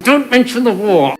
Don't mention the war.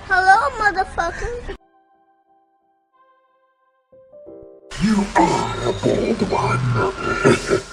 Hello, motherfucker. You are a bold one.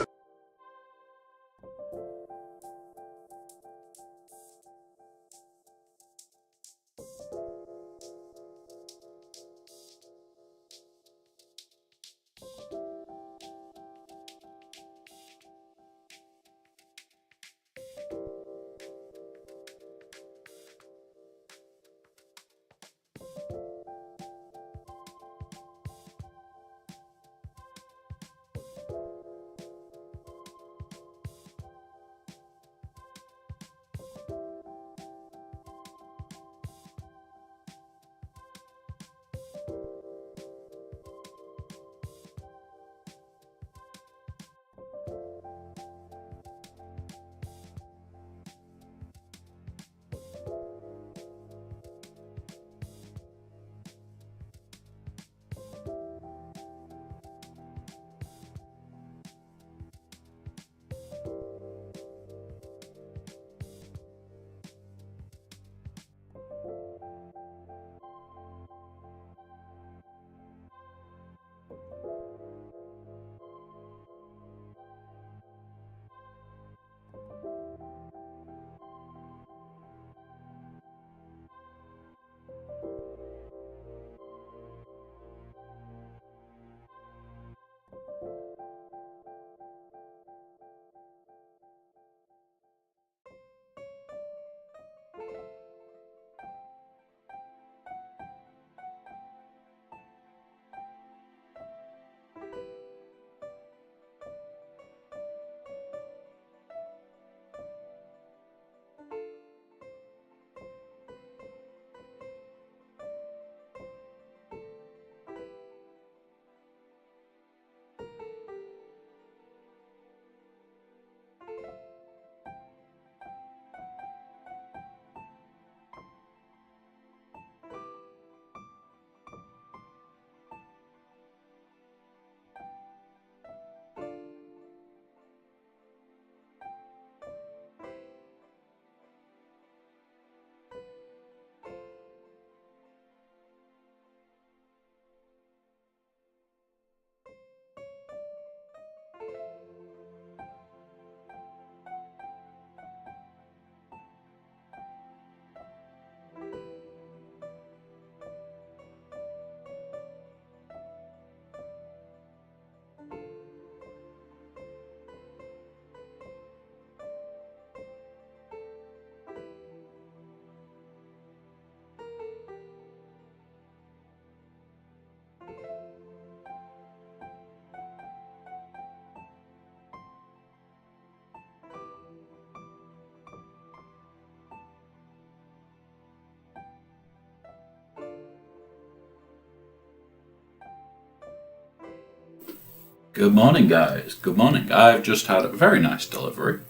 Good morning, guys. Good morning. I've just had a very nice delivery.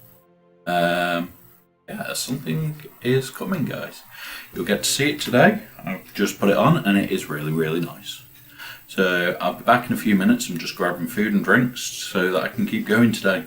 Yeah, something is coming, guys. You'll get to see it today. I've just put it on and it is really, really nice. So I'll be back in a few minutes. I'm just grabbing food and drinks so that I can keep going today.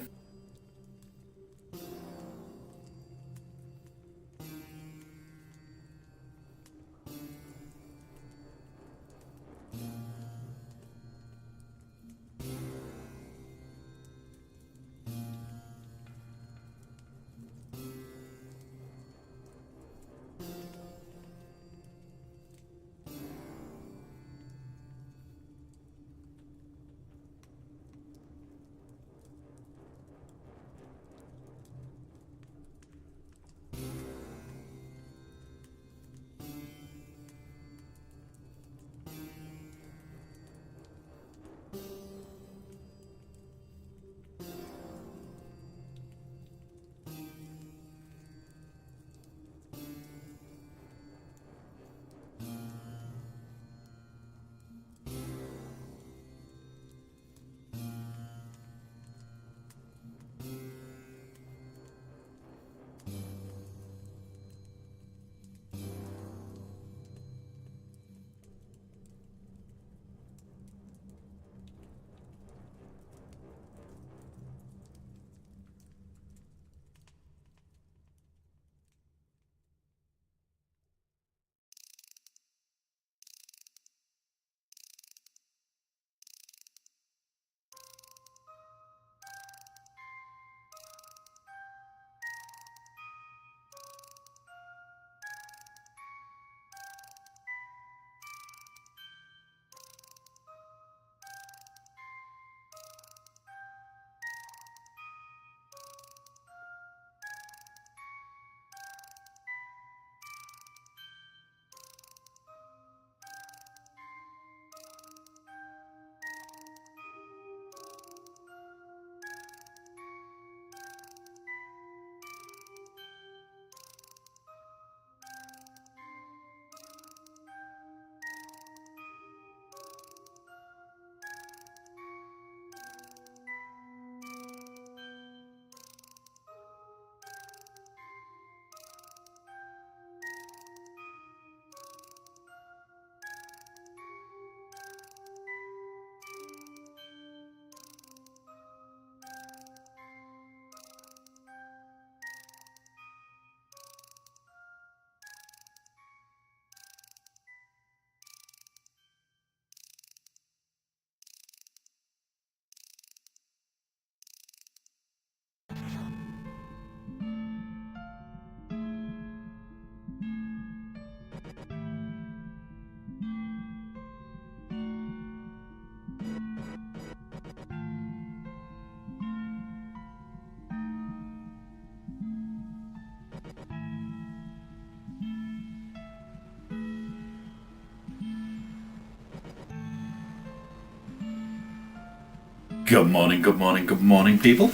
Good morning, good morning, good morning, people.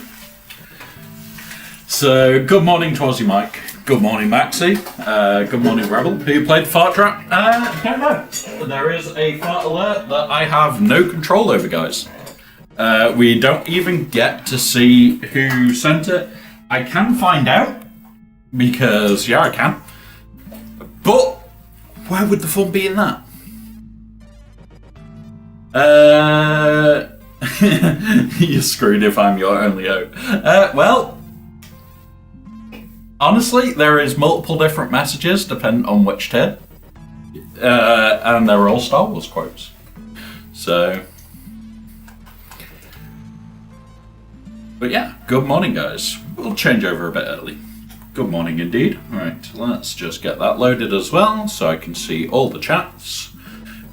So, good morning, Twazzy Mike. Good morning, Maxi. Good morning, Rebel. Who played Fart Trap? Don't know. There is a fart alert that I have no control over, guys. We don't even get to see who sent it. I can find out, because, yeah, I can. But, where would the fun be in that? You're screwed if I'm your only hope. Well, honestly, there is multiple different messages depending on which tier. And they're all Star Wars quotes. So... But yeah, good morning, guys. We'll change over a bit early. Good morning indeed. Right, let's just get that loaded as well so I can see all the chats.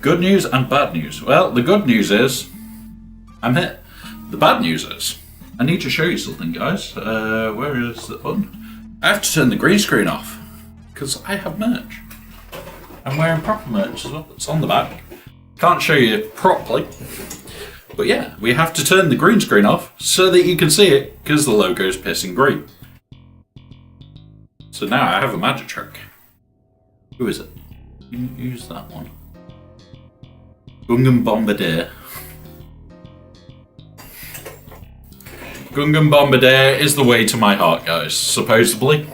Good news and bad news. Well, the good news is I'm here. The bad news is I need to show you something, guys. Where is the button? I have to turn the green screen off because I have merch. I'm wearing proper merch as well. It's on the back. Can't show you properly. But yeah, we have to turn the green screen off so that you can see it because the logo is pissing green. So now I have a magic trick. Who is it? Who's that one? Gungan Bombardier. Gungan Bombardier is the way to my heart, guys, supposedly.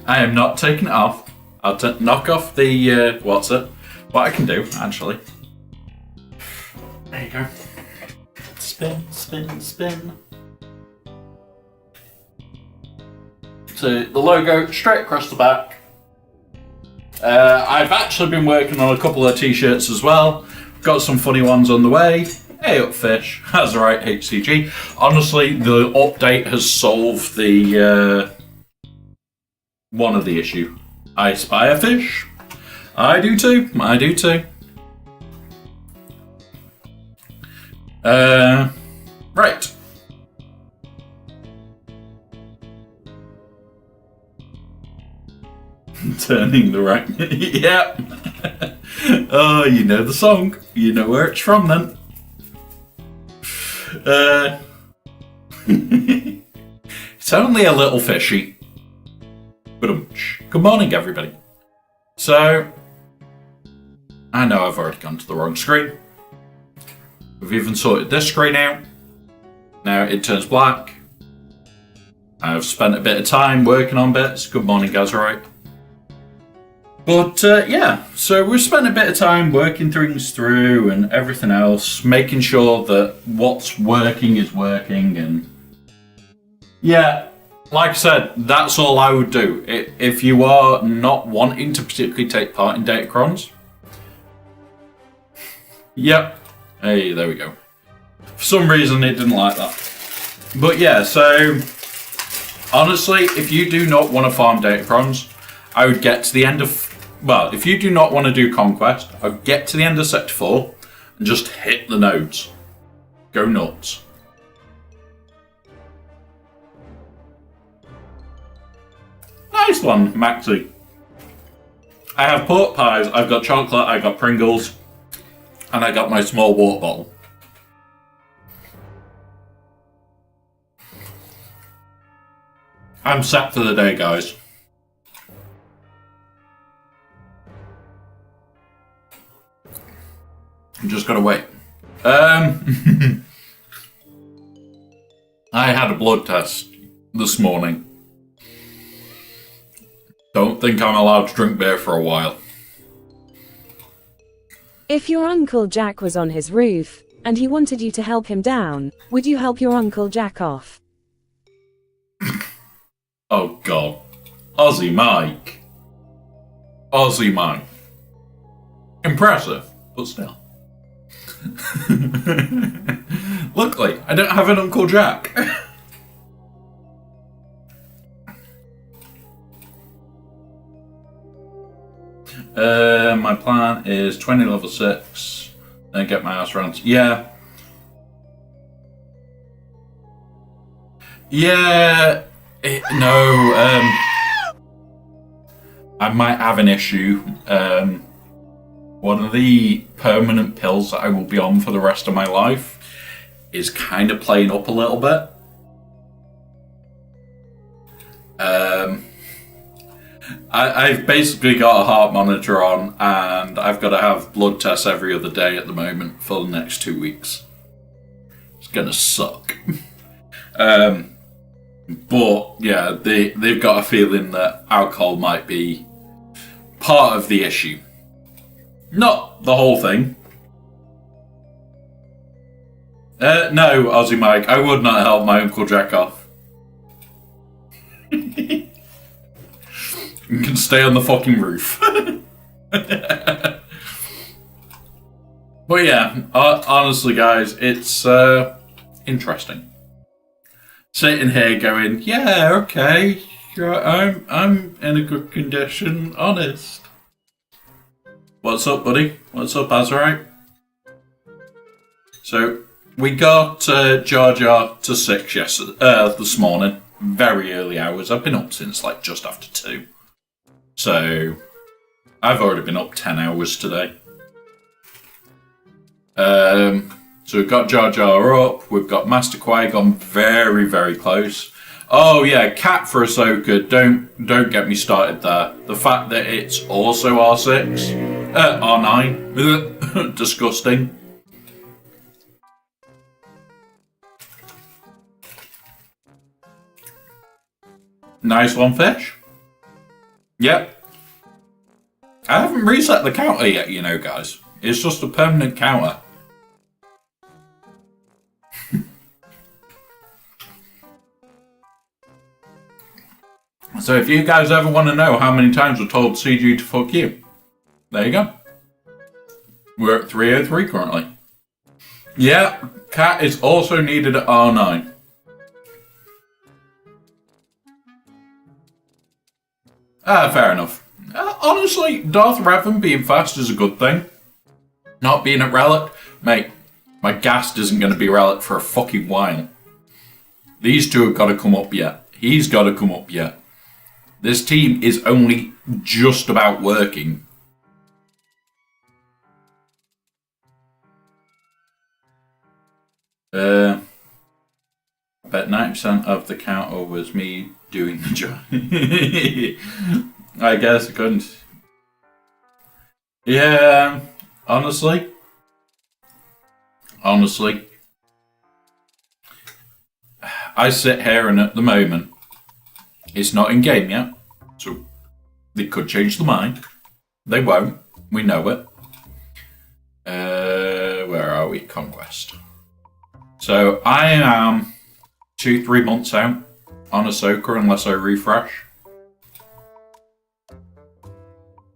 I am not taking it off. I'll knock off the, what's it? What I can do, actually. There you go. Spin, spin, spin. So the logo straight across the back. I've actually been working on a couple of t-shirts as well. Got some funny ones on the way. Hey up fish, that's right HCG. Honestly, the update has solved the one of the issue. I spy a fish. I do too. I do too. Right. Turning the right. Yep. Oh, you know the song. You know where it's from then. It's only a little fishy. Good morning, everybody. So, I know I've already gone to the wrong screen. We've even sorted this screen out. Now it turns black. I've spent a bit of time working on bits. Good morning, guys, alright? But yeah, so we've spent a bit of time working things through and everything else, making sure that what's working is working, and yeah, like I said, that's all I would do. If you are not wanting to particularly take part in Datacrons, yep, hey, there we go. For some reason it didn't like that. But yeah, so honestly, if you do not want to farm Datacrons, I would get to the end of, well, if you do not want to do Conquest, I would get to the end of Sector 4 and just hit the nodes. Go nuts. Nice one, Maxi. I have pork pies, I've got chocolate, I've got Pringles, and I got my small water bottle. I'm set for the day, guys. I'm just gotta wait. I had a blood test this morning. Don't think I'm allowed to drink beer for a while. If your Uncle Jack was on his roof, and he wanted you to help him down, would you help your Uncle Jack off? Oh god. Aussie Mike. Aussie Mike. Impressive, but still. Luckily, I don't have an Uncle Jack. My plan is 20 level 6, then get my ass around. Yeah. Yeah. I might have an issue. One of the permanent pills that I will be on for the rest of my life is kind of playing up a little bit. I've basically got a heart monitor on, and I've got to have blood tests every other day at the moment for the next 2 weeks. It's gonna suck. But yeah, they've got a feeling that alcohol might be part of the issue. Not the whole thing. No, Aussie Mike, I would not help my Uncle Jack off. You can stay on the fucking roof. But yeah, honestly guys, it's interesting. Sitting here going, yeah, okay, I'm in a good condition, honest. What's up, buddy? What's up, Azurite? So, we got Jar Jar to 6 this morning. Very early hours. I've been up since like just after 2. So, I've already been up 10 hours today. So we've got Jar Jar up. We've got Master Qui-Gon very, very close. Oh yeah, Cat for Ahsoka. Don't get me started there. The fact that it's also R6, R9, disgusting. Nice one, fish. Yep. I haven't reset the counter yet, you know, guys. It's just a permanent counter. So if you guys ever want to know how many times we're told CG to fuck you, there you go. We're at 303 currently. Yeah, cat is also needed at R9. Fair enough. Honestly, Darth Revan being fast is a good thing. Not being at Relic, mate, my Gast isn't going to be Relic for a fucking while. These two have got to come up yet. He's got to come up yet. This team is only just about working. I bet 90% of the counter was me doing the job. I guess I couldn't. Yeah, honestly, I sit here and at the moment, it's not in game yet, so they could change their mind. They won't. We know it. Where are we? Conquest. So I am 2-3 months out on Ahsoka unless I refresh.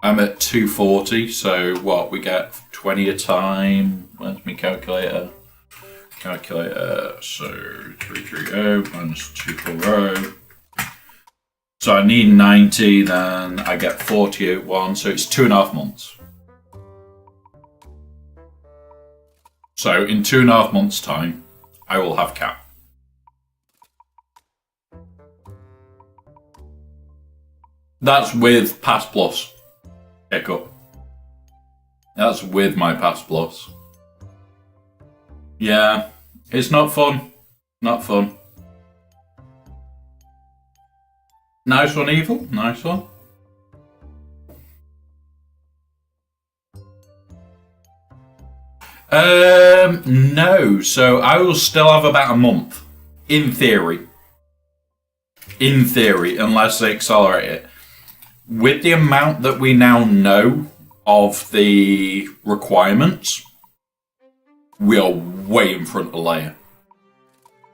I'm at 240, so what, we get 20 a time. Where's my calculator? So 330 minus 240. So I need 90, then I get 48 one, so it's 2.5 months. So in 2.5 months' time, I will have cap. That's with Pass Plus. Hiccup. That's with my Pass Plus. Yeah, it's not fun. Not fun. Nice one, Evil. Nice one. No. So I will still have about a month. In theory. In theory, unless they accelerate it. With the amount that we now know of the requirements, we are way in front of Leia.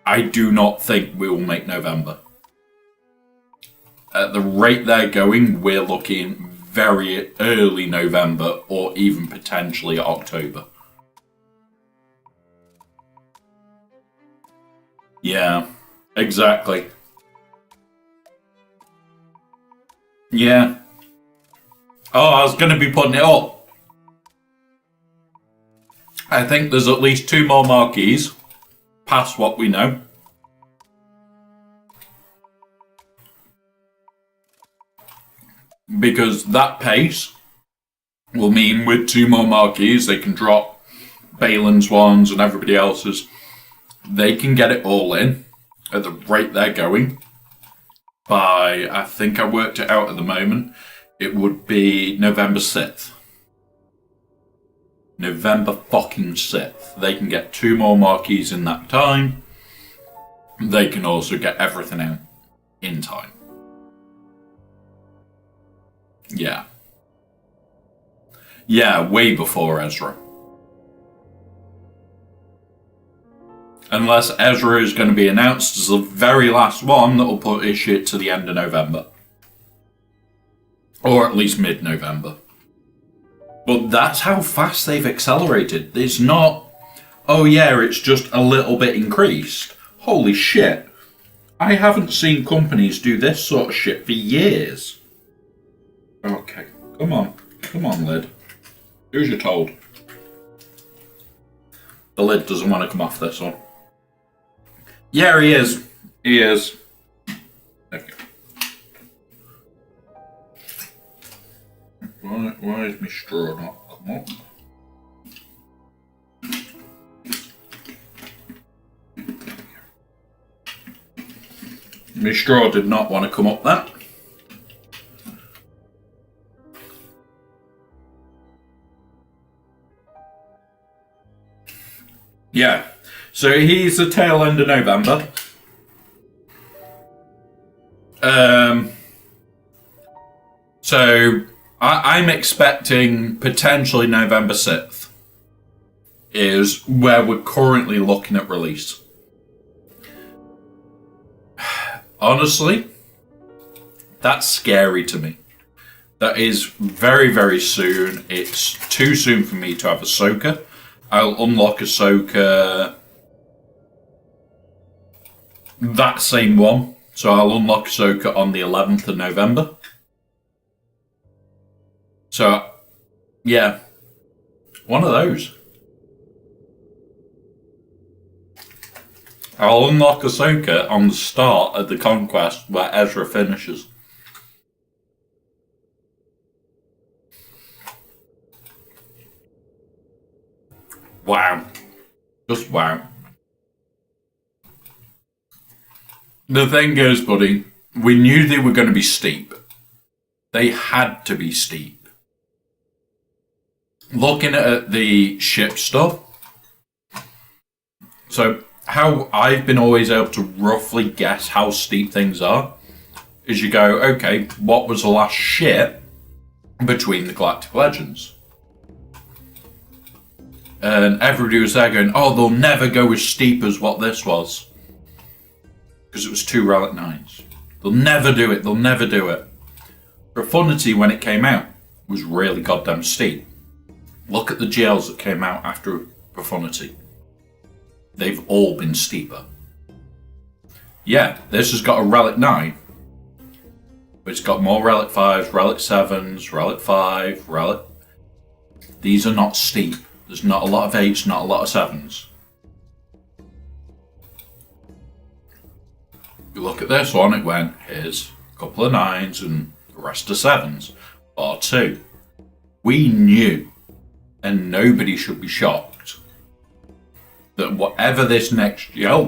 I do not think we will make November. At the rate they're going, we're looking very early November or even potentially October. Yeah, exactly. Yeah. Oh, I was going to be putting it up. I think there's at least 2 more marquees past what we know. Because that pace will mean with 2 more marquees, they can drop Balin's ones and everybody else's. They can get it all in at the rate they're going. By, I think I worked it out at the moment, it would be November 6th. November fucking 6th. They can get 2 more marquees in that time. They can also get everything out in time. Yeah. Yeah, way before Ezra. Unless Ezra is going to be announced as the very last one that will put his shit to the end of November. Or at least mid-November. But that's how fast they've accelerated. It's not, oh yeah, it's just a little bit increased. Holy shit. I haven't seen companies do this sort of shit for years. Okay, come on. Come on, lid. Do as you're told. The lid doesn't want to come off this one. Yeah, he is. He is. Okay. Why is my straw not come up? My straw did not want to come up that. Yeah. So he's the tail end of November. So I'm expecting potentially November 6th is where we're currently looking at release. Honestly, that's scary to me. That is very, very soon. It's too soon for me to have Ahsoka. I'll unlock Ahsoka that same one. So I'll unlock Ahsoka on the 11th of November. So, yeah. One of those. I'll unlock Ahsoka on the start of the conquest where Ezra finishes. Wow. Just wow. The thing is, buddy, we knew they were going to be steep. They had to be steep. Looking at the ship stuff, so how I've been always able to roughly guess how steep things are is you go, okay, what was the last ship between the Galactic Legends? And everybody was there going, oh, they'll never go as steep as what this was. Because it was 2 Relic 9s. They'll never do it, they'll never do it. Profundity, when it came out, was really goddamn steep. Look at the GLs that came out after Profundity. They've all been steeper. Yeah, this has got a Relic 9. But it's got more Relic 5s, Relic 7s, Relic 5, Relic... These are not steep. There's not a lot of 8s, not a lot of 7s. You look at this one, it went, here's a couple of 9s and the rest of 7s. Bar 2. We knew, and nobody should be shocked, that whatever this next GL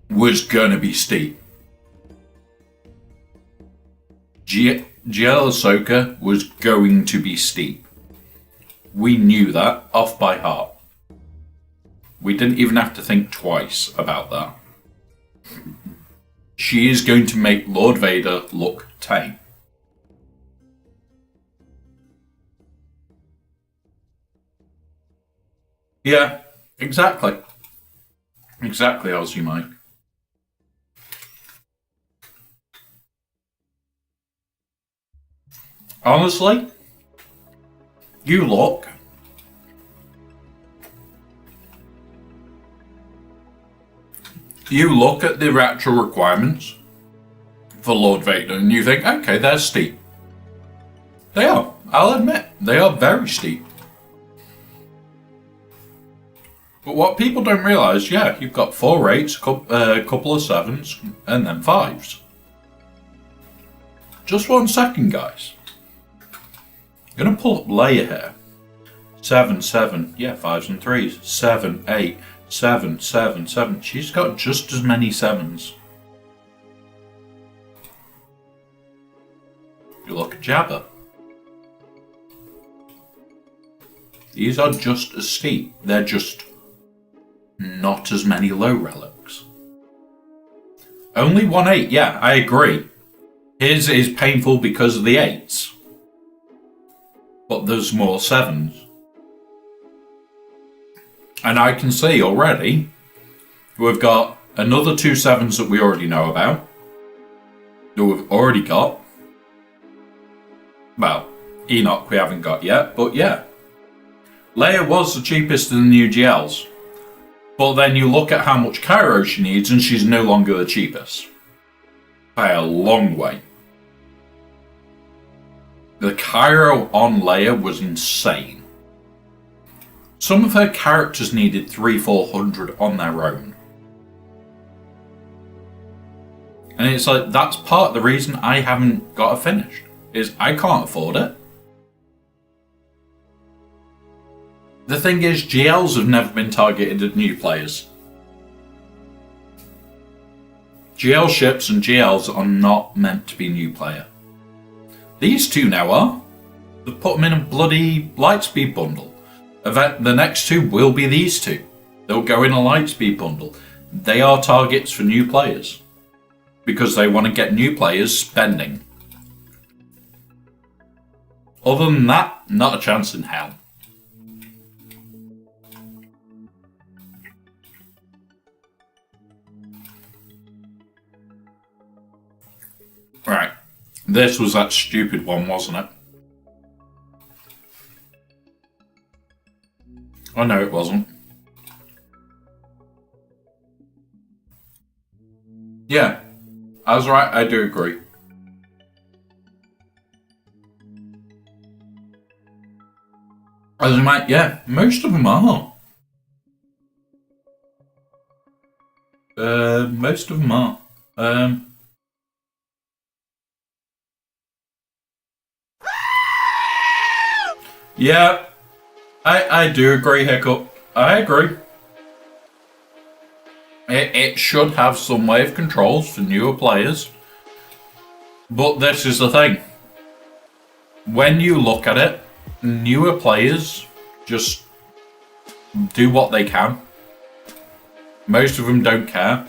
was gonna be steep. GL Ahsoka was going to be steep. We knew that off by heart. We didn't even have to think twice about that. She is going to make Lord Vader look tame. Yeah, exactly. Exactly, Aussie Mike. Honestly, you look. You look at the actual requirements for Lord Vader and you think, okay, they're steep. They are. I'll admit, they are very steep. But what people don't realise, yeah, you've got 4 8s, a couple of 7s, and then 5s. Just 1 second, guys. I'm going to pull up Leia here. 7, 7, yeah, 5s and 3s. 7, 8, 7, 7, 7. She's got just as many 7s. You look at Jabba. These are just as steep. They're just not as many low relics. Only 1 8, yeah, I agree. His is painful because of the 8s. But there's more 7s. And I can see already, we've got another 2 7s that we already know about. That we've already got. Well, Enoch we haven't got yet, but yeah. Leia was the cheapest in the new GLs. But then you look at how much Cairo she needs and she's no longer the cheapest. By a long way. The Cairo on Leia was insane. Some of her characters needed 300-400 on their own. And it's like, that's part of the reason I haven't got it finished. Is I can't afford it. The thing is, GLs have never been targeted at new players. GL ships and GLs are not meant to be new player. These two now are. They've put them in a bloody Lightspeed bundle. The next 2 will be these 2. They'll go in a Lightspeed bundle. They are targets for new players. because they want to get new players spending. Other than that, not a chance in hell. Right. This was that stupid one, wasn't it? Oh no, it wasn't. Yeah, I was right, I do agree. As in, like, yeah, most of them are. Most of them are. Yeah, I do agree, Hiccup. I agree. It should have some way of controls for newer players. But this is the thing. When you look at it, newer players just do what they can. Most of them don't care.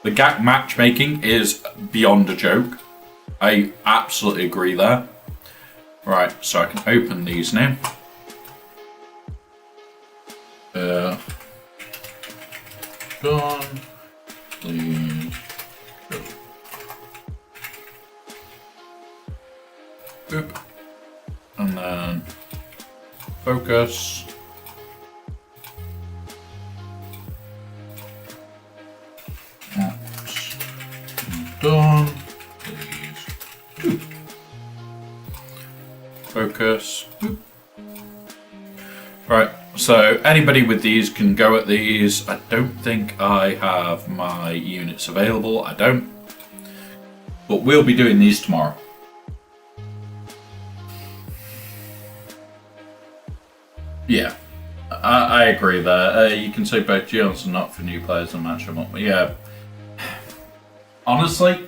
The GAC matchmaking is beyond a joke. I absolutely agree there. Right, so I can open these now. Gone. Please. Go. Boop. And then focus. That's done. Please. Boop. Focus. Boop. Right, so anybody with these can go at these. I don't think I have my units available. I don't. But we'll be doing these tomorrow. Yeah, I agree there. You can say both GLs are not for new players and match them up. Yeah. Honestly,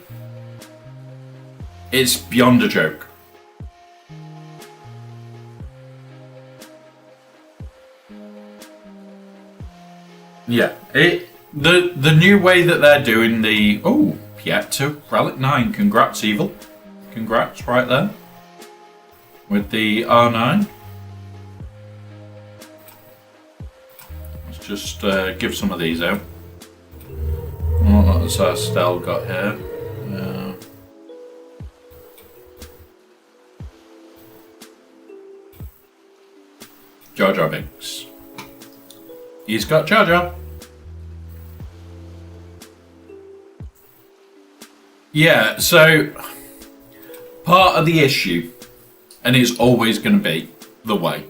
it's beyond a joke. Yeah, the new way that they're doing the Pietro Relic 9. Congrats, Evil. Congrats, right there with the R9. Let's just give some of these out. What has our Stell got here? Jar Jar Binks. He's got Jar Jar. Yeah, so part of the issue, and it's always going to be the way,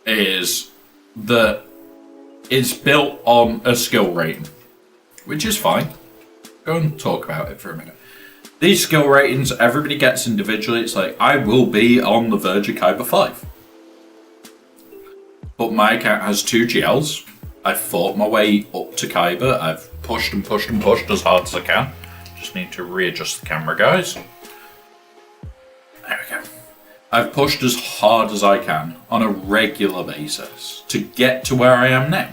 is that it's built on a skill rating, which is fine. Go and talk about it for a minute. These skill ratings, everybody gets individually. It's like, I will be on the verge of Kyber 5. But my account has 2 GLs. I've fought my way up to Kyber. I've pushed and pushed and pushed as hard as I can. Just need to readjust the camera, guys. There we go. I've pushed as hard as I can on a regular basis to get to where I am now.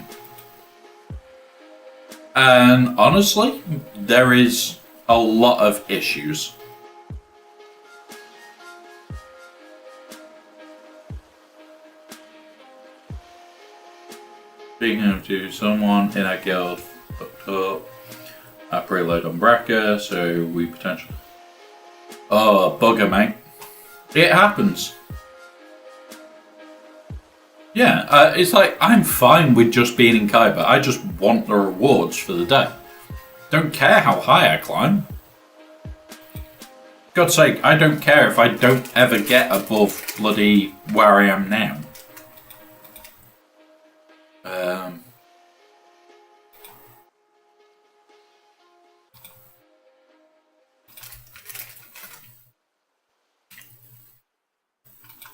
And honestly, there is a lot of issues. Being able to someone in our guild fucked up. I preload on Bracker, so we potentially. Oh, bugger, mate. It happens. Yeah, it's like, I'm fine with just being in Kyber. I just want the rewards for the day. Don't care how high I climb. God's sake, I don't care if I don't ever get above bloody where I am now.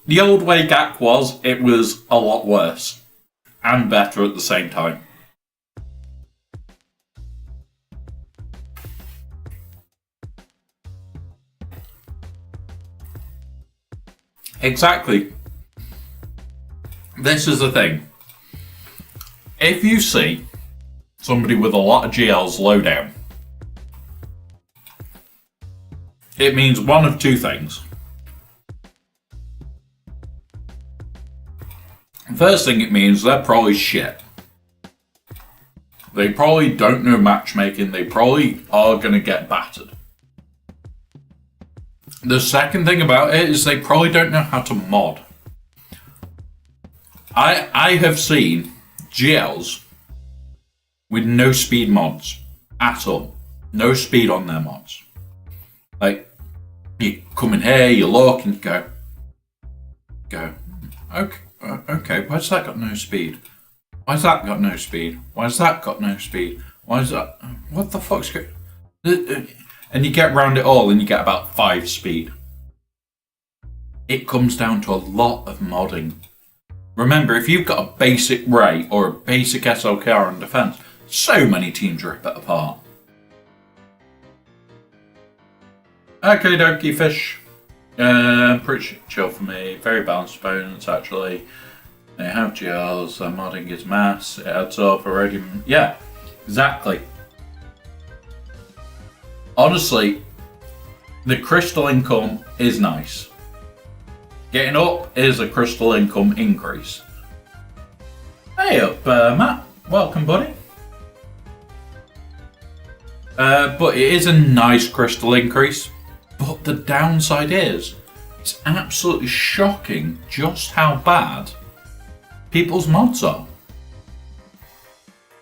The old way GAC was, it was a lot worse. And better at the same time. Exactly. This is the thing. If you see somebody with a lot of GLs low down, it means one of two things. First thing it means, they're probably shit. They probably don't know matchmaking. They probably are going to get battered. The second thing about it is they probably don't know how to mod. I have seen GLs with no speed mods at all. No speed on their mods. Like, you come in here, you look, and you go, okay, why's that got no speed? Why's that got no speed? Why's that got no speed? Why's that? What the fuck's going? And you get around it all, and you get about 5 speed. It comes down to a lot of modding. Remember, if you've got a basic Ray or a basic SLKR on defense, so many teams rip it apart. Okay, dokie, fish. Pretty chill for me. Very balanced opponents, actually. They have GLs, their modding is mass, it adds up already. Yeah, exactly. Honestly, the crystal income is nice. Getting up is a crystal income increase. Hey up, Matt. Welcome, buddy. But it is a nice crystal increase. But the downside is, it's absolutely shocking just how bad people's mods are.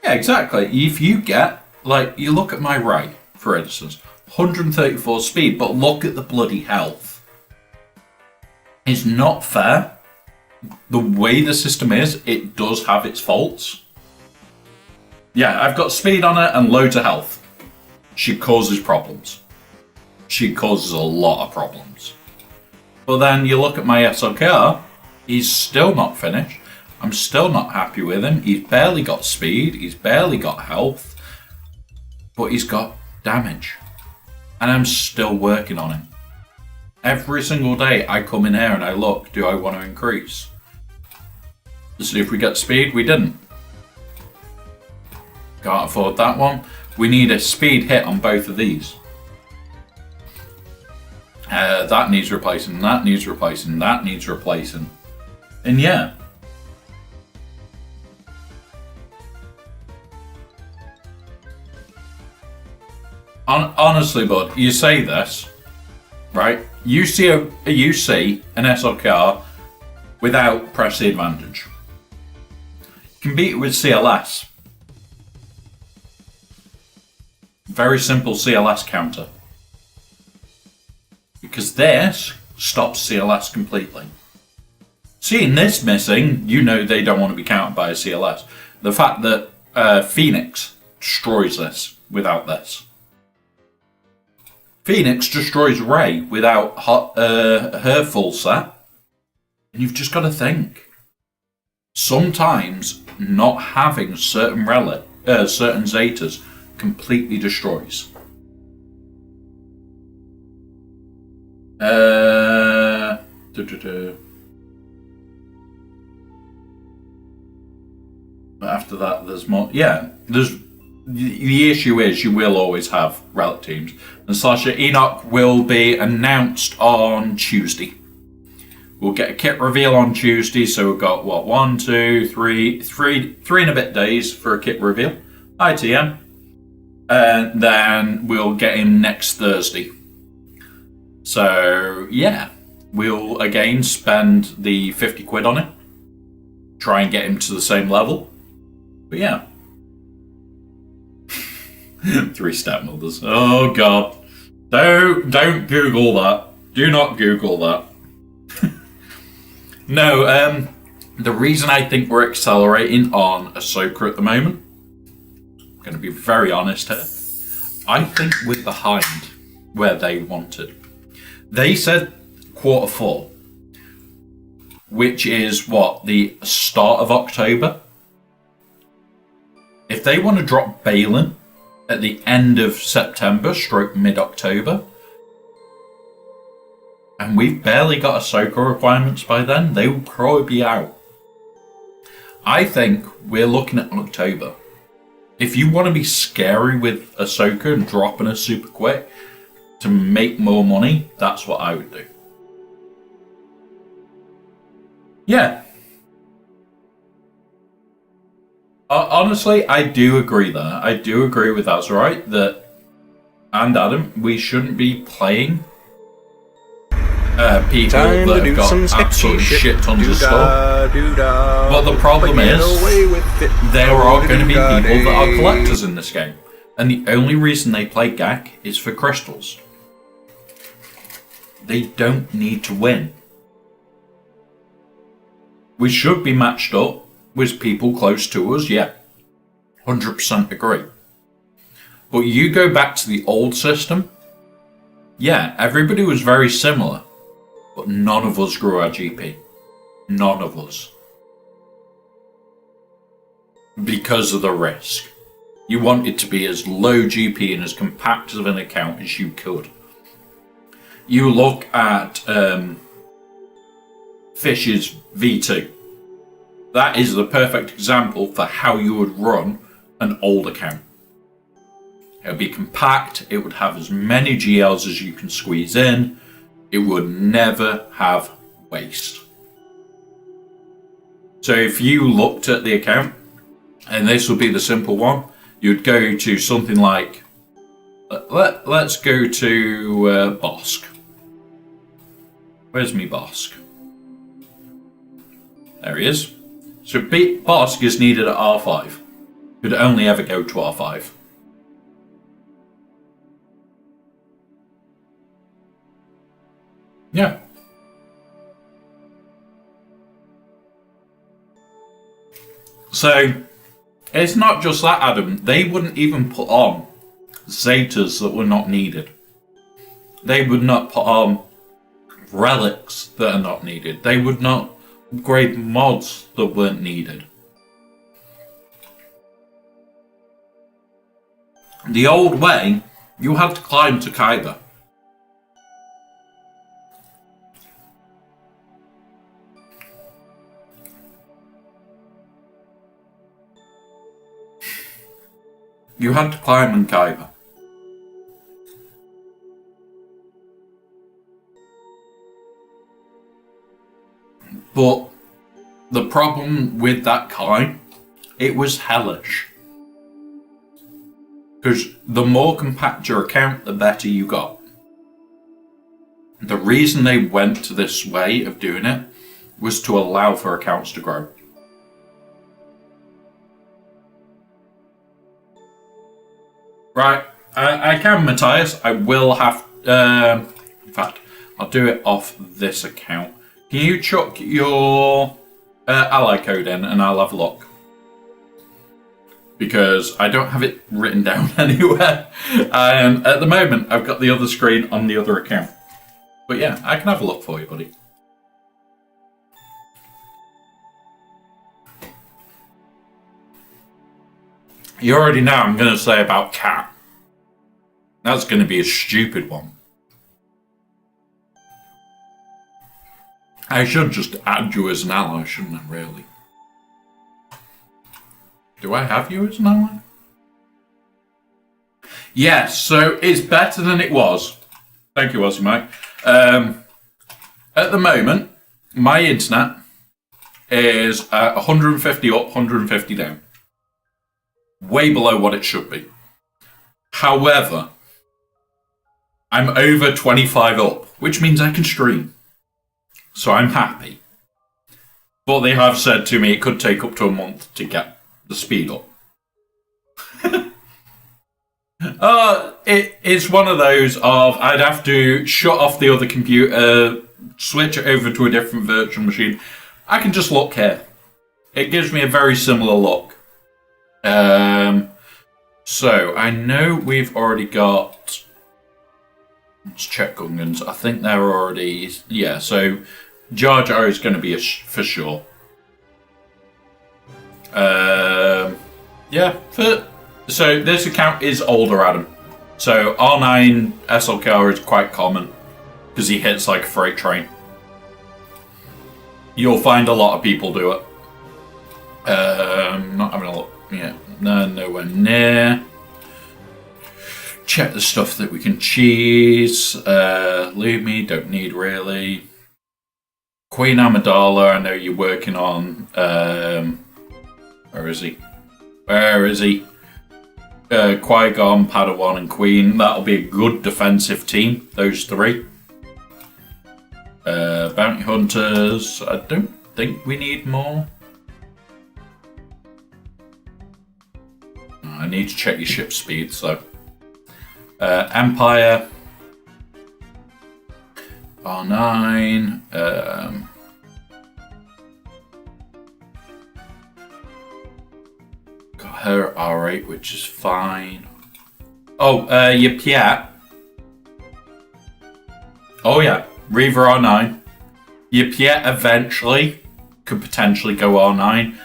Yeah, exactly. If you get, like, you look at my Ray, for instance, 134 speed, but look at the bloody health. It's not fair. The way the system is, it does have its faults. Yeah, I've got speed on it and loads of health. She causes problems. She causes a lot of problems. But then you look at my SLKR, he's still not finished. I'm still not happy with him. He's barely got speed, he's barely got health, but he's got damage. And I'm still working on him. Every single day I come in here and I look, do I want to increase? To see if we get speed, we didn't. Can't afford that one. We need a speed hit on both of these. That needs replacing, that needs replacing, that needs replacing. And yeah. Honestly, bud, you say this, right? You see an SLKR without press the advantage. You can beat it with CLS. Very simple CLS counter. Because this stops CLS completely. Seeing this missing, you know they don't want to be countered by a CLS. The fact that Phoenix destroys this without this. Phoenix destroys Ray without her full set. And you've just got to think. Sometimes not having certain certain Zetas completely destroys. But after that, there's more. Yeah, the issue is you will always have relic teams. And Sasha Enoch will be announced on Tuesday. We'll get a kit reveal on Tuesday, so we've got what, 1, 2, 3 and a bit days for a kit reveal. ITM. And then we'll get him next Thursday. So yeah, we'll again spend the 50 quid on it. Try and get him to the same level. But yeah. 3 stepmothers. Oh god. Don't Google that. Do not Google that. No, the reason I think we're accelerating on Ahsoka at the moment, I'm going to be very honest here, I think we're behind where they wanted. They said Q4, which is what, the start of October? If they want to drop Balin at the end of September, stroke mid-October, and we've barely got Ahsoka requirements by then, they will probably be out. I think we're looking at October. If you want to be scary with Ahsoka and dropping her super quick, to make more money, that's what I would do. Yeah. Honestly, I do agree there. I do agree with that's right, that, and Adam, we shouldn't be playing people Time that to do have got some absolute sketchy shit tons of stuff. Doo-dah. But the problem is, there are going to be people that are Doo-dah-dee. collectors in this game. And the only reason they play GAC is for crystals. They don't need to win. We should be matched up with people close to us, yeah. 100% agree. But you go back to the old system, yeah, everybody was very similar. But none of us grew our GP. None of us. Because of the risk. You wanted to be as low GP and as compact of an account as you could. You look at Fish's V2. That is the perfect example for how you would run an old account. It would be compact, it would have as many GLs as you can squeeze in, it would never have waste. So if you looked at the account, and this would be the simple one, you'd go to something like, let's go to Bosk. Where's me Bosk? There he is. So Bosk is needed at R5. Could only ever go to R5. Yeah. So, it's not just that, Adam. They wouldn't even put on Zetas that were not needed. They would not put on relics that are not needed. They would not upgrade mods that weren't needed. The old way, you had to climb to Kyber. You had to climb in Kyber. But the problem with that climb, it was hellish. Because the more compact your account, the better you got. The reason they went to this way of doing it was to allow for accounts to grow. Right, I can, Matthias. I will have. In fact, I'll do it off this account. Can you chuck your ally code in and I'll have a look? Because I don't have it written down anywhere. At the moment, I've got the other screen on the other account. But yeah, I can have a look for you, buddy. You already know I'm going to say about Cat. That's going to be a stupid one. I should just add you as an ally, shouldn't I, really? Do I have you as an ally? Yes, so it's better than it was. Thank you, Aussie Mike. At the moment, my internet is 150 up, 150 down. Way below what it should be. However, I'm over 25 up, which means I can stream. So I'm happy. But they have said to me it could take up to a month to get the speed up. It's one of those of I'd have to shut off the other computer, switch it over to a different virtual machine. I can just look here. It gives me a very similar look. So I know we've already got. Let's check Gungans. I think they're already. Yeah, so Jar Jar is going to be for sure. Yeah. So this account is older, Adam. So R9 SLKR is quite common because he hits like a freight train. You'll find a lot of people do it. Not having a look. Yeah, no, nowhere near. check the stuff that we can cheese. Lumi, don't need really. Queen Amidala, I know you're working on. Where is he? Qui-Gon, Padawan, and Queen. That'll be a good defensive team, those three. Bounty Hunters, I don't think we need more. I need to check your ship speed, so. Empire. R9. Got her R8, which is fine. Oh, your Piet. Oh yeah, Reaver R9. Your Piet eventually could potentially go R9.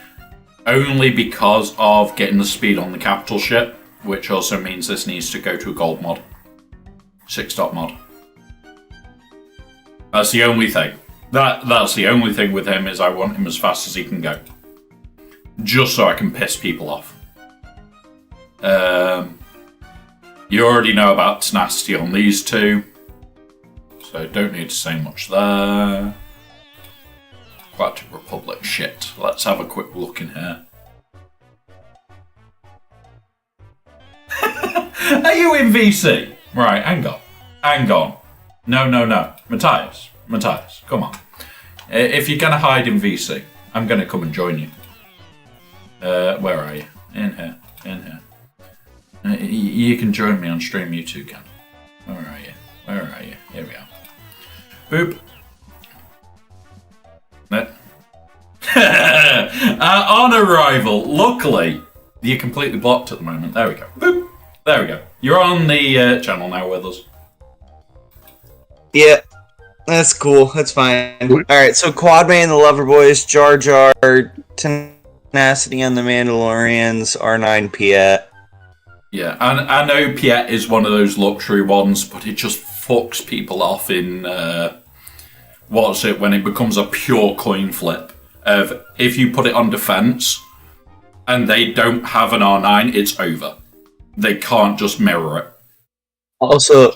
Only because of getting the speed on the capital ship, which also means this needs to go to a gold mod. 6-dot mod. That's the only thing. That's the only thing with him, is I want him as fast as he can go. Just so I can piss people off. You already know about tenacity on these two. So don't need to say much there. Galactic Republic, shit. Let's have a quick look in here. Are you in VC? Right, hang on. No. Matthias, come on. If you're going to hide in VC, I'm going to come and join you. Where are you? In here. You can join me on stream, you too can. Where are you? Here we are. Boop. On arrival, luckily, you're completely blocked at the moment. There we go. Boop. There we go. You're on the channel now with us. Yeah, that's cool. That's fine. Alright, so Quadman, the Lover Boys, Jar Jar, Tenacity on the Mandalorians, R9 Piet. Yeah, and I know Piet is one of those luxury ones, but it just fucks people off in, when it becomes a pure coin flip. Of if you put it on defense and they don't have an R9, it's over. They can't just mirror it. Also,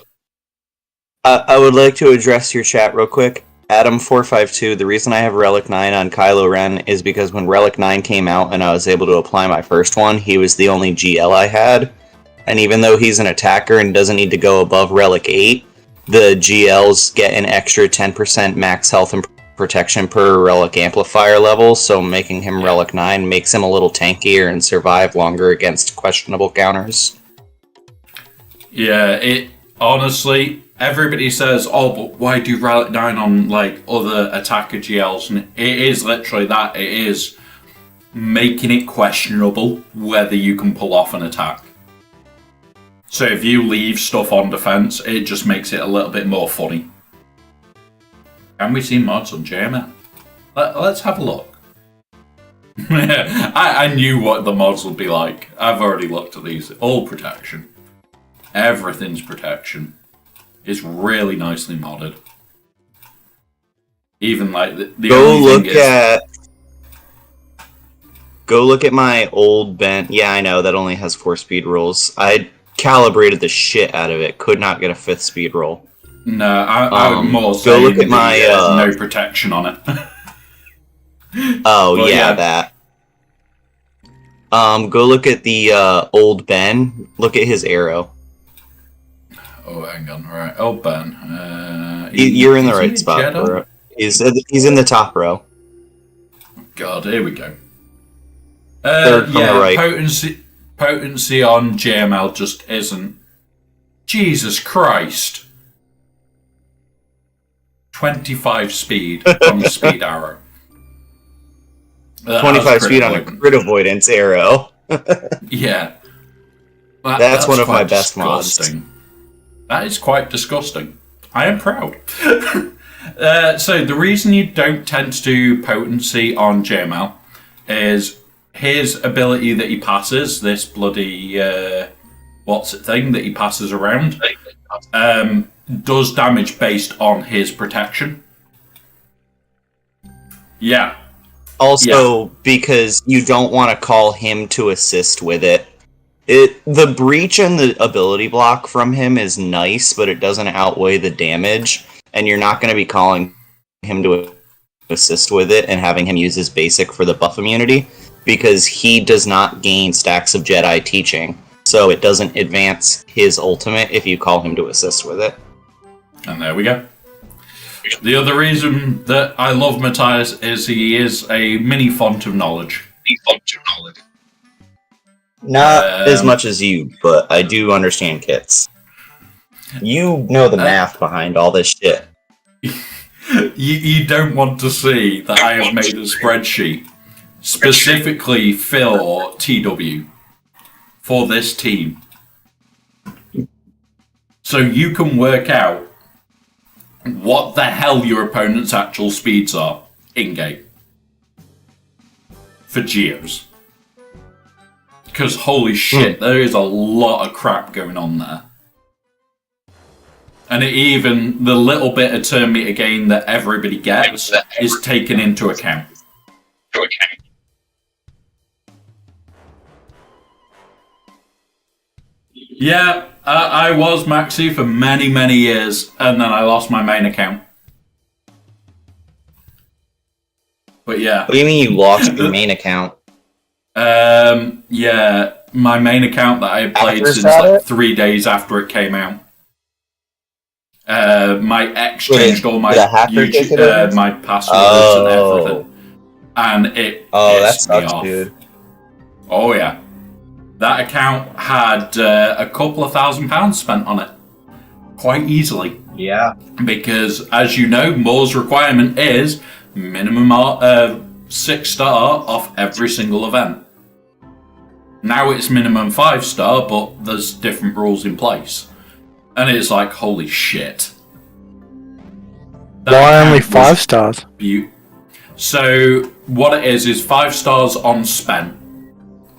I would like to address your chat real quick. Adam452, the reason I have Relic 9 on Kylo Ren is because when Relic 9 came out and I was able to apply my first one, he was the only GL I had. And even though he's an attacker and doesn't need to go above Relic 8, the GLs get an extra 10% max health and protection per Relic amplifier level, so making him Relic 9 makes him a little tankier and survive longer against questionable counters. Yeah, it honestly, everybody says, oh, but why do Relic 9 on like other attacker GLs? And it is literally that. It is making it questionable whether you can pull off an attack. So if you leave stuff on defense, it just makes it a little bit more funny. Can we see mods on JML? Let's have a look. I knew what the mods would be like. I've already looked at these. All protection. Everything's protection. It's really nicely modded. Even like the only thing is... Go look at my old Ben. Yeah, I know, that only has 4 speed rolls. I calibrated the shit out of it. Could not get a 5th speed roll. No, I would more say look at my no protection on it. Oh, but yeah, that. Go look at the old Ben. Look at his arrow. Oh, hang on. Right, old Ben. You're in the right spot, bro. He's in the top row. God, here we go. Third from the right. Potency on JML just isn't. Jesus Christ. 25 speed on the speed arrow. 25 speed on a crit avoidance arrow. Yeah. That's one of my best mods. That is quite disgusting. I am proud. So the reason you don't tend to do potency on JML is his ability that he passes, this bloody what's it thing that he passes around, does damage based on his protection. Yeah. Also, because you don't want to call him to assist with it. The breach and the ability block from him is nice, but it doesn't outweigh the damage, and you're not going to be calling him to assist with it and having him use his basic for the buff immunity, because he does not gain stacks of Jedi teaching, so it doesn't advance his ultimate if you call him to assist with it. And there we go. The other reason that I love Matthias is he is a mini font of knowledge. Not as much as you, but I do understand kits. You know the math behind all this shit. You don't want to see that I have made a spreadsheet specifically for TW, for this team. So you can work out what the hell your opponent's actual speeds are in-game for Geos. Because holy shit, there is a lot of crap going on there. And even the little bit of turn meter gain that everybody gets is taken into account. Yeah, I was Maxi for many, many years, and then I lost my main account. But yeah. What do you mean you lost your main account? Yeah, my main account that I had played After since Saturday? like 3 days after it came out. My ex changed all my YouTube, my passwords and everything, and it that pissed me sucks, off. dude. Oh yeah, that account had a couple of £1,000 spent on it, quite easily. Yeah. Because as you know, Moore's requirement is minimum 6-star off every single event. Now it's minimum 5-star, but there's different rules in place. And it's like, holy shit. Why only 5 stars? So, what it is 5 stars on spent.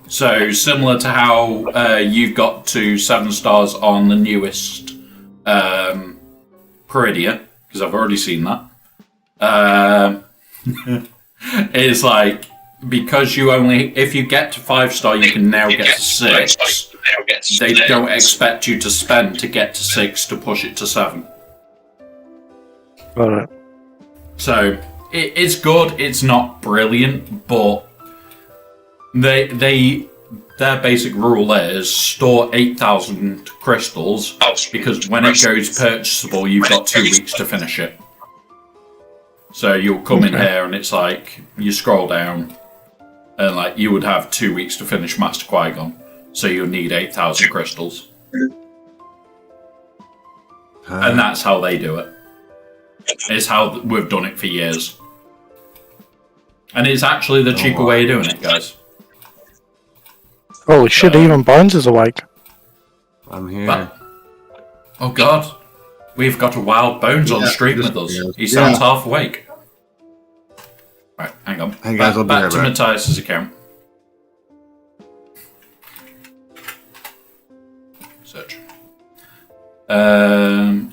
So, similar to how you've got to 7 stars on the newest Peridia, because I've already seen that. It's like, because you only, if you get to 5-star, you can now get to 6. They don't expect you to spend to get to 6 to push it to 7. Got it. So it's good. It's not brilliant, but their basic rule is store 8,000 crystals, because when it goes purchasable, you've got 2 weeks to finish it. So you'll come in here and it's like you scroll down, and like you would have 2 weeks to finish Master Qui-Gon. So you'll need 8,000 crystals. And that's how they do it. It's how we've done it for years. And it's actually the cheaper way of doing it, guys. Holy shit, even Bones is awake. I'm here. But, oh god, we've got a Wild Bones on stream with us. He sounds half awake. Right, hang on. Hey guys, I'll be back right to back. Matthias's account. Search.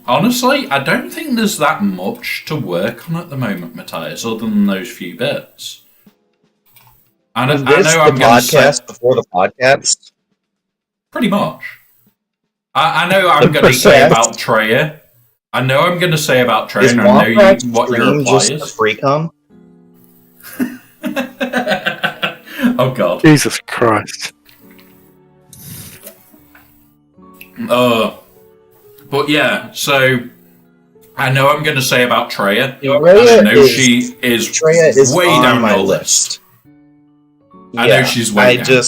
Honestly, I don't think there's that much to work on at the moment, Matthias, other than those few bits. And Is I this know the I'm going to say podcast before the podcast? pretty much. I know I'm going to say about Treya. I know I'm going to say about Treya, Is and I know Wombat's what your stream reply just a is. free cum? Oh god. Jesus Christ. But yeah, so I know I'm going to say about Treya. Treya I know is- she is Treya is way on down my your list. I know she's way down.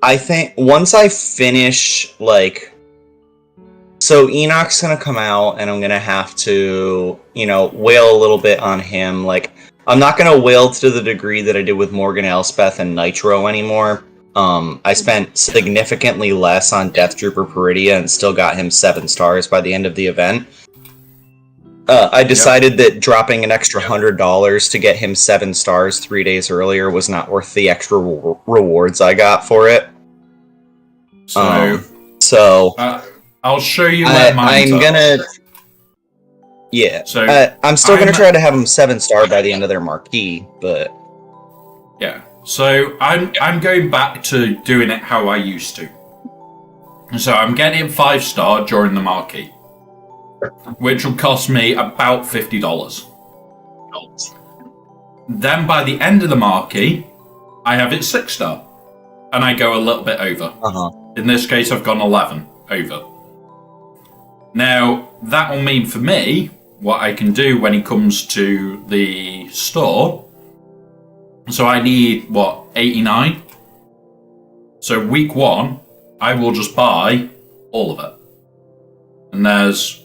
I think once I finish, like, so Enoch's gonna come out, and I'm gonna have to, wail a little bit on him. Like, I'm not gonna wail to the degree that I did with Morgan Elspeth and Nitro anymore. I spent significantly less on Death Trooper Peridia and still got him 7 stars by the end of the event. I decided that dropping an extra $100 to get him 7 stars 3 days earlier was not worth the extra rewards I got for it. So I'll show you where mine's I'm at. gonna. Yeah. So I'm still gonna try to have him 7-star by the end of their marquee, but yeah. So I'm going back to doing it how I used to. So I'm getting 5-star during the marquee, which will cost me about $50. Then by the end of the marquee, I have it 6-star, and I go a little bit over. In this case, I've gone 11 over. Now, that will mean for me, what I can do when it comes to the store. So I need, 89? So week 1, I will just buy all of it. And there's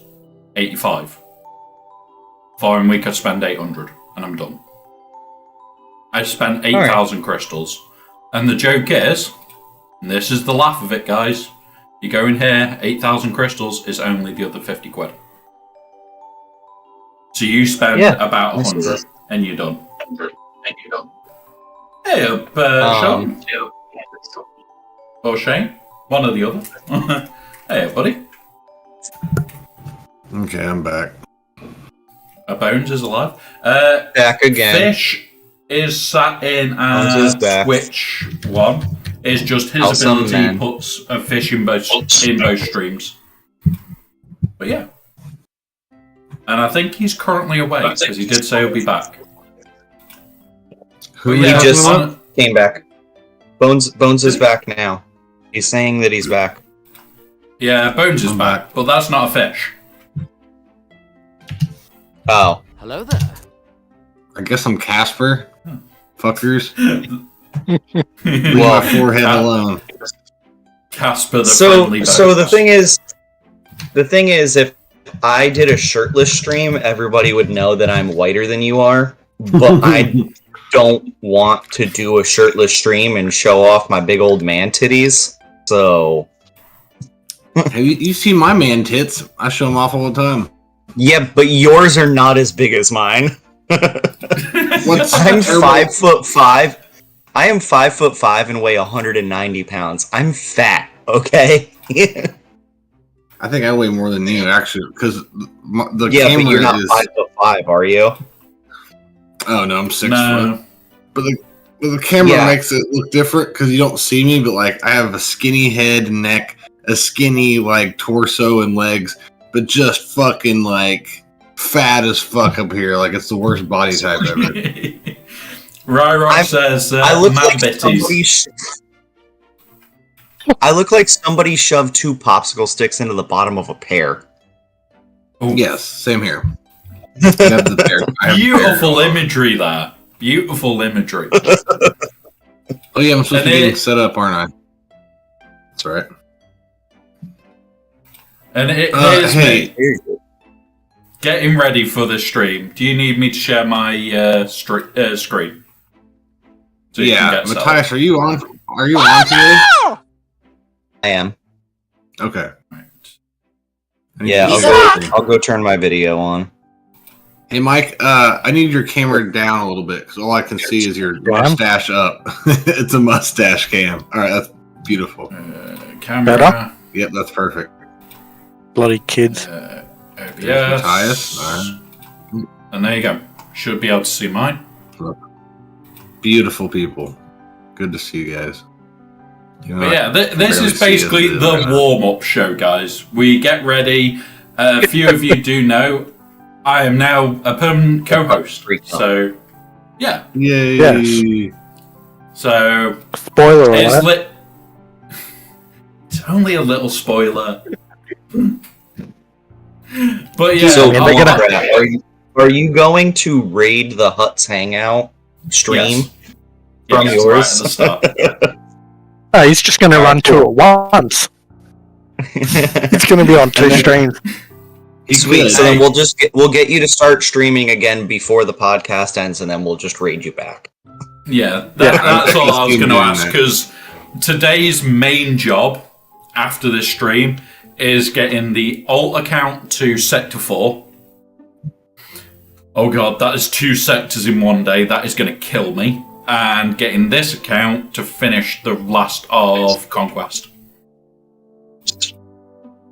85. Following week, I spend 800, and I'm done. I spent 8,000 crystals. And the joke is, and this is the laugh of it, guys, you go in here, 8,000 crystals is only the other 50 quid. So you spend about 100, and you're done. Hey up, Sean. Or Shane. One or the other. Hey up, buddy. Okay, I'm back. Bones is alive. Back again. Fish is sat in which one is just his Awesome, ability man. puts a fish in both streams. But yeah. And I think he's currently away, because he did say he'll be back. Who He are you just talking about? came back. Bones is back now. He's saying that he's back. Yeah, Bones is back, but that's not a fish. Oh. Hello there. I guess I'm Casper. Fuckers. Well, Leave my forehead alone. Casper the so friendly the Bones. thing is, if I did a shirtless stream, everybody would know that I'm whiter than you are. But I don't want to do a shirtless stream and show off my big old man titties. So Have you seen my man tits? I show them off all the time. yeah, but yours are not as big as mine. What's I'm 5'5". I am 5'5" and weigh 190 pounds. I'm fat, okay? I think I weigh more than you, actually, because the Yeah, camera but you're not is... 5'5", are you? Oh, no, I'm 6 No. foot. But the camera Yeah. makes it look different because you don't see me, but, like, I have a skinny head and neck, a skinny, like, torso and legs, but just fucking, like, fat as fuck up here. Like, it's the worst body type ever. Ryrock says, I look man like bitties. I look like somebody shoved 2 popsicle sticks into the bottom of a pear. Yes, same here. I have the pear. I have Beautiful pear. imagery there. Beautiful imagery. Oh, yeah, I'm supposed to And be getting it- set up, aren't I? That's right. And here's hey. me getting ready for the stream. Do you need me to share my screen? So you can Yeah, get set up? Matthias, are you on today? I am. Okay. Right. Yeah, Hey, I'll go turn my video on. Hey, Mike, I need your camera down a little bit because all I can see is your mustache up. It's a mustache cam. All right, that's beautiful. Camera. Better? Yep, that's perfect. Bloody kids. OBS. Matthias. All right. And there you go. Should be able to see mine. Beautiful people. Good to see you guys. You know, But yeah, this barely is see basically it. the warm-up show, guys. We get ready. A few of you do know I am now a permanent co-host. So, yeah. Yay. Yes. So, Spoiler it's alert. it's only a little spoiler. But yeah, So, they're gonna- are you going to raid the Huts Hangout stream Yes. from Yes, yours? right at the start. No, he's just going to run 2 at once. He's going to be on 2 streams. Sweet. So then we'll get you to start streaming again before the podcast ends, and then we'll just raid you back. Yeah, that's all I was going to doing ask, that. because today's main job after this stream is getting the alt account to Sector 4. Oh god, that is 2 sectors in one day. That is going to kill me. And getting this account to finish the last of Conquest.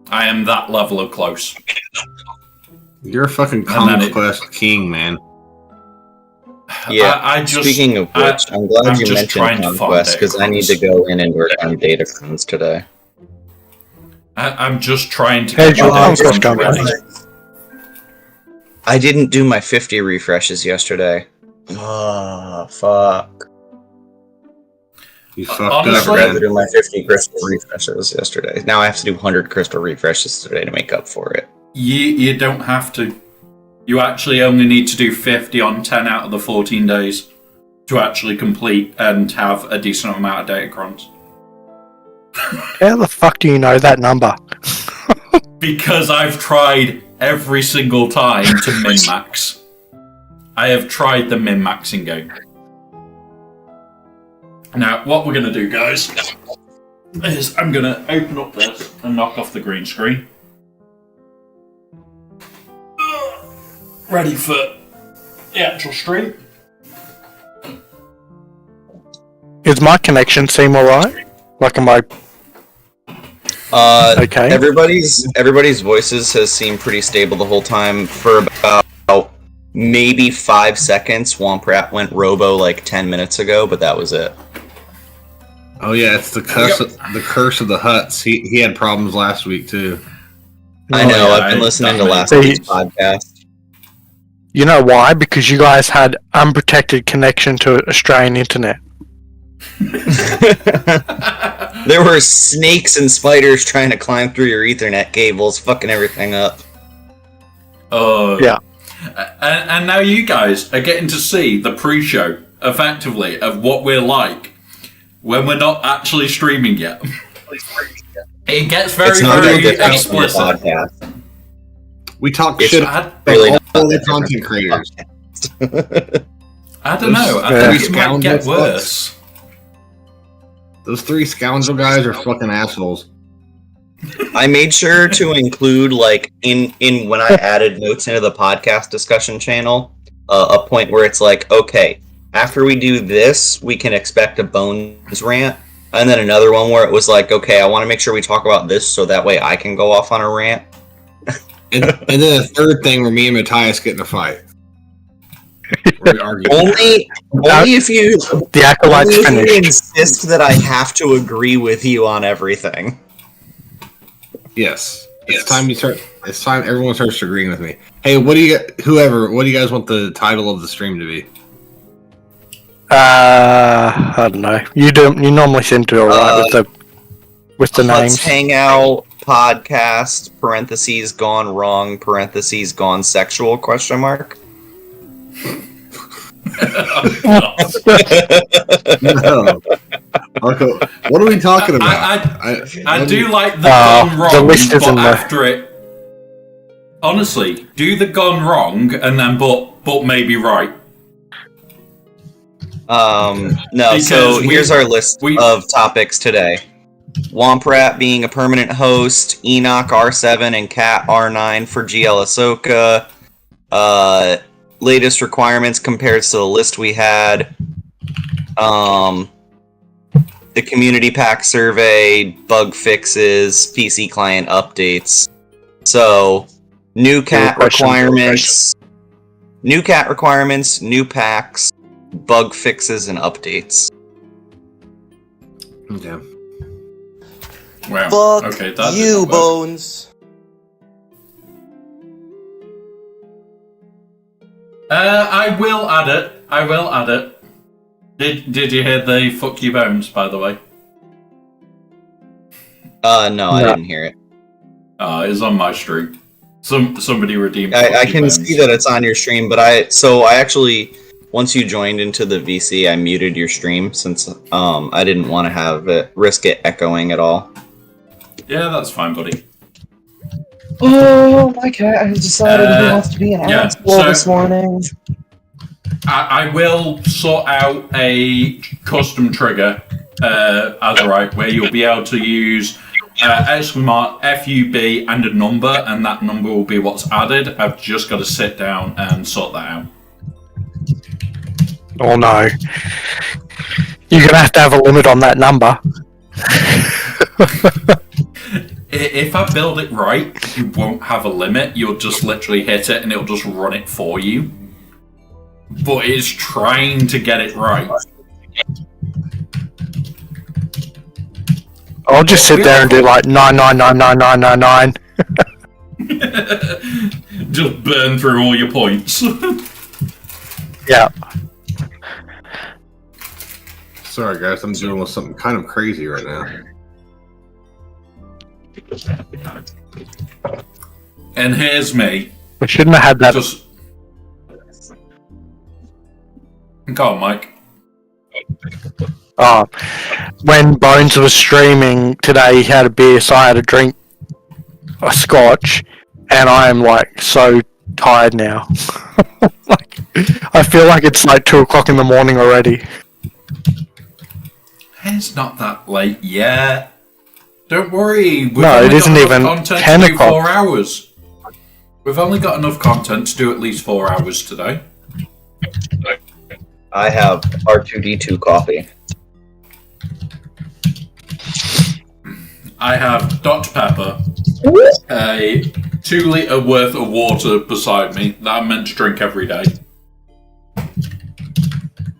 I am that level of close. You're a fucking And then conquest king, man. Yeah. I just, Speaking of which, I'm glad I'm you just mentioned trying to find conquest because I need to datacrons. go in and work on datacrons today. I'm just trying to How's get your my conquest datacrons going? ready. I didn't do my 50 refreshes yesterday. Oh, fuck. You fucked Honestly- I up, forgot to man. do my 50 crystal refreshes yesterday. Now I have to do 100 crystal refreshes today to make up for it. You don't have to. You actually only need to do 50 on 10 out of the 14 days to actually complete and have a decent amount of datacrons. How the fuck do you know that number? Because I've tried every single time to min-max. I have tried the min-maxing game. Now, what we're going to do, guys, is I'm going to open up this and knock off the green screen. Ready for the actual stream. Is my connection seem alright? Like, am I okay? Everybody's voices has seemed pretty stable the whole time for about maybe 5 seconds. Womp went robo like 10 minutes ago, but that was it. Oh yeah, it's the curse of the huts. He had problems last week too. I know, yeah, I've been listening to last See- week's podcast. You know why? Because you guys had unprotected connection to Australian internet. There were snakes and spiders trying to climb through your Ethernet cables, fucking everything up. Oh. Yeah. And now you guys are getting to see the pre-show, effectively, of what we're like when we're not actually streaming yet. It gets very, It's not very really different from your explicit. podcast. We talk It's shit I, about really all not the that content different. creators. I don't know. I Yeah. think it might get Scoundrel worse. Those 3 scoundrel guys are fucking assholes. I made sure to include, like, in when I added notes into the podcast discussion channel, a point where it's like, okay, after we do this, we can expect a bones rant, and then another one where it was like, okay, I want to make sure we talk about this so that way I can go off on a rant. And then a third thing where me and Matthias get in a fight. Where we argue. Only if you The acolyte's only if you finished. insist that I have to agree with you on everything. Yes. It's time you start. It's time everyone starts agreeing with me. Hey, what do you what do you guys want the title of the stream to be? I don't know. You normally seem to alright with the names. Let's hang out podcast parentheses gone wrong parentheses gone sexual question mark. No. Marco, what are we talking about? I do like the Oh, gone wrong, the list is but in there. after it... Honestly, do the gone wrong, and then but maybe right. No, Because so we- here's our list we- of topics today. Womprat being a permanent host, Enoch R7 and Cat R9 for GL Ahsoka. Latest requirements compared to the list we had. The community pack survey, bug fixes, PC client updates. So, new cat requirements, new packs, bug fixes, and updates. Okay. Wow. Fuck Okay, that you, didn't work. Bones. I will add it. Did you hear the fuck you bones, by the way? No, I didn't hear it. It's on my stream. Somebody redeemed. I fuck you can bones. see that it's on your stream, but I actually, once you joined into the VC, I muted your stream since I didn't want to have it risk it echoing at all. Yeah, that's fine, buddy. Oh, my cat has decided he wants to be an yeah, asshole so- this morning. I will sort out a custom trigger as a right where you'll be able to use exclamation mark FUB and a number, and that number will be what's added. I've just got to sit down and sort that out. Oh no. You're gonna have to have a limit on that number. If I build it right, you won't have a limit. You'll just literally hit it and it'll just run it for you. but it's trying to get it right. I'll just sit there and do like 9999999. Just burn through all your points. Yeah. Sorry, guys, I'm dealing with something kind of crazy right now. And here's me. We shouldn't have had that. Just come on, Mike. When Bones was streaming today, he had a beer, so I had a drink, a scotch, and I am like so tired now. Like, I feel like it's like 2 o'clock in the morning already. It's not that late yet. Don't worry. We've No, only it isn't got even enough content 10 to do o'clock. 4 hours. We've only got enough content to do at least 4 hours today. I have R2D2 coffee. I have Dr. Pepper, a 2 litre worth of water beside me that I'm meant to drink every day.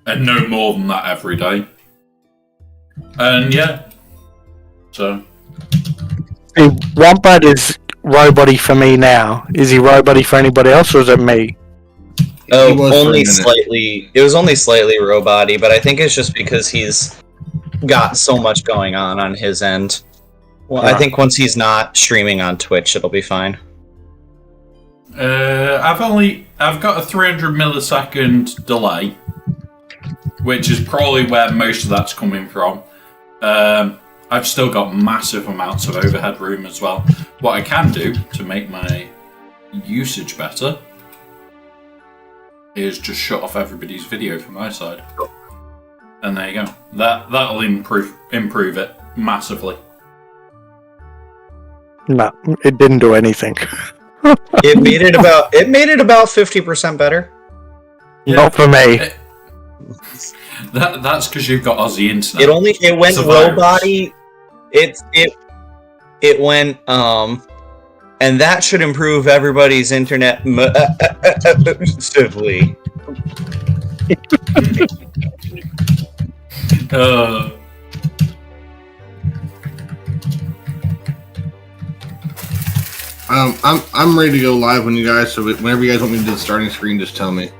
And no more than that every day. And yeah. So. See, Wombat is robot-y for me now. Is he robot-y for anybody else, or is it me? Oh, He was for a only minute. slightly. It was only slightly robot-y, but I think it's just because he's got so much going on his end. Well, I Yeah. think once he's not streaming on Twitch, it'll be fine. I've got a 300 millisecond delay, which is probably where most of that's coming from. I've still got massive amounts of overhead room as well. What I can do to make my usage better is just shut off everybody's video from my side, and there you go. That'll improve it massively. No, it didn't do anything. It made it about 50% better. Not for me. That's because you've got Aussie internet. It went It's a virus. robot-y. It went and that should improve everybody's internet massively. I'm ready to go live when you guys. So whenever you guys want me to do the starting screen, just tell me.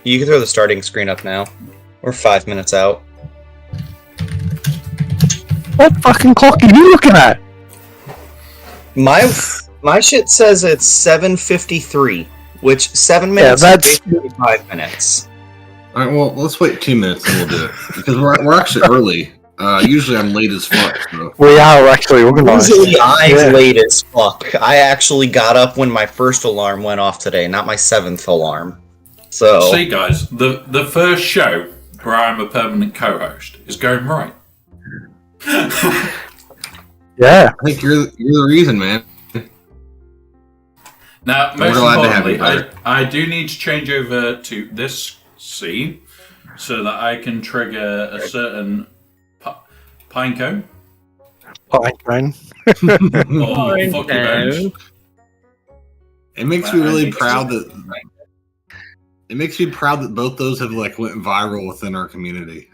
You can throw the starting screen up now. We're 5 minutes out. What fucking clock are you looking at? My shit says it's 7:53, which 7 minutes that's- is basically 5 minutes. All right, well, let's wait 2 minutes and we'll do it because we're actually early. Usually I'm late as fuck. So. We are actually organised. Usually I'm Yeah. late as fuck. I actually got up when my first alarm went off today, not my 7th alarm. So See, guys, the first show where I'm a permanent co-host is going right. Yeah. I think you're the reason, man. Now, We're most glad to have you, importantly, brother. I do need to change over to this scene so that I can trigger a certain pine cone Fine, man. or fuck your bones. It makes me really proud that. It makes me proud that both those have like went viral within our community.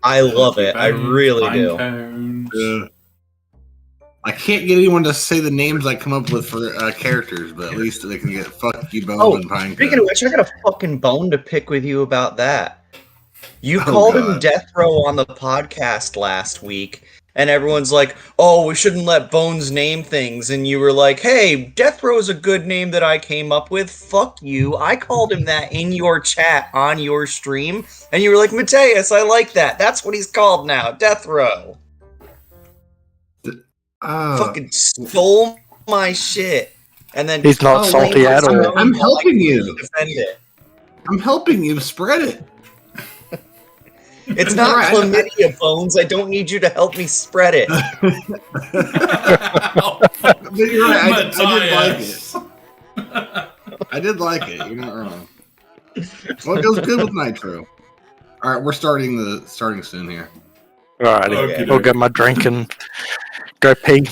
I love it. I really Pine do. cones. I can't get anyone to say the names I come up with for characters, but at least they can get fuck you, Bones Oh, and Pine. speaking of which, I got a fucking bone to pick with you about that. You Oh, called him God. Death Row on the podcast last week, and everyone's like, "Oh, we shouldn't let Bones name things." And you were like, "Hey, Death Row is a good name that I came up with." Fuck you. I called him that in your chat on your stream, and you were like, "Mateus, I like that. That's what he's called now, Death Row." Fucking stole my shit, and then He's not salty at all. I'm helping you. Defend it. I'm helping you spread it. It's not Right. chlamydia, Bones. I don't need you to help me spread it. But you're right. I did like Matthias. it. I did like it. You're not wrong. Well, it goes good with Nitro. All right, we're starting soon here. Alright, Okay. I'll get my drink and go pee.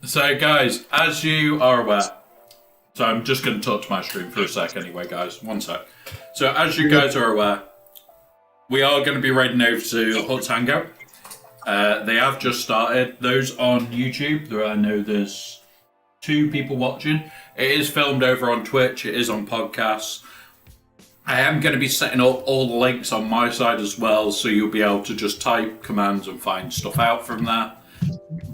So, guys, as you are aware, So I'm just going to touch my stream for a sec anyway, guys. One sec. So as you guys are aware, we are going to be raiding over to Huts Hangout. They have just started. Those on YouTube, I know there's 2 people watching. It is filmed over on Twitch. It is on podcasts. I am going to be setting up all the links on my side as well, so you'll be able to just type commands and find stuff out from there.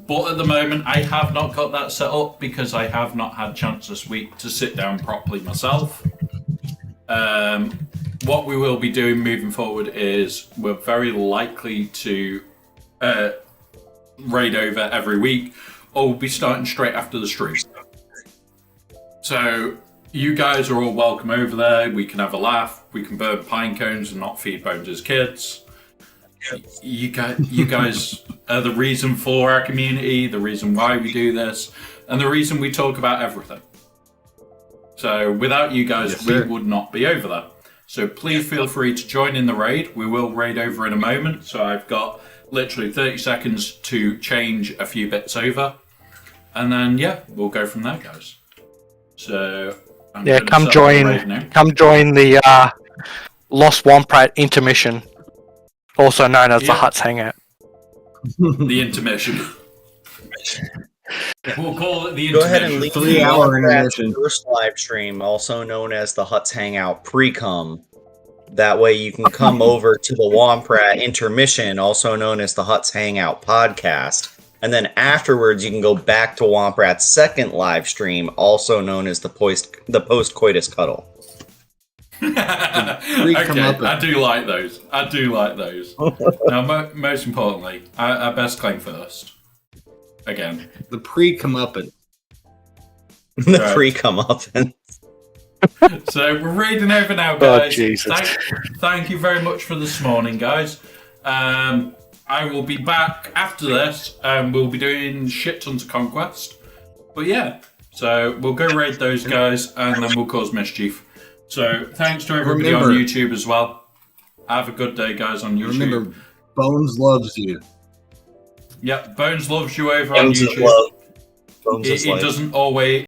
But at the moment, I have not got that set up because I have not had a chance this week to sit down properly myself. What we will be doing moving forward is we're very likely to raid over every week, or we'll be starting straight after the stream. So you guys are all welcome over there. We can have a laugh. We can burn pine cones and not feed bones as kids. You guys are the reason for our community, the reason why we do this, and the reason we talk about everything. So without you guys, we would not be over there. So please feel free to join in the raid. We will raid over in a moment. So I've got literally 30 seconds to change a few bits over. And then, yeah, we'll go from there, guys. So come join the Lost Womprat intermission, also known as the Huts Hangout. The intermission. We'll call it the intermission. Go ahead and leave 3-hour intermission. First live stream, also known as the Huts Hangout pre-cum. That way you can come over to the Womprat intermission, also known as the Huts Hangout podcast. And then afterwards, you can go back to Womprat's second live stream, also known as the post-coitus cuddle. Okay, I do like those. Now, most importantly, our best claim first. Again. The pre-comeuppance. The pre-comeuppance. So we're reading over now, guys. Oh, Jesus. Thank you very much for this morning, guys. I will be back after this, and we'll be doing shit tons of conquest. But yeah, so we'll go raid those guys, and then we'll cause mischief. So thanks to everybody on YouTube as well. Have a good day, guys, on YouTube. Remember, Bones loves you. Yep, Bones loves you over on YouTube. He doesn't always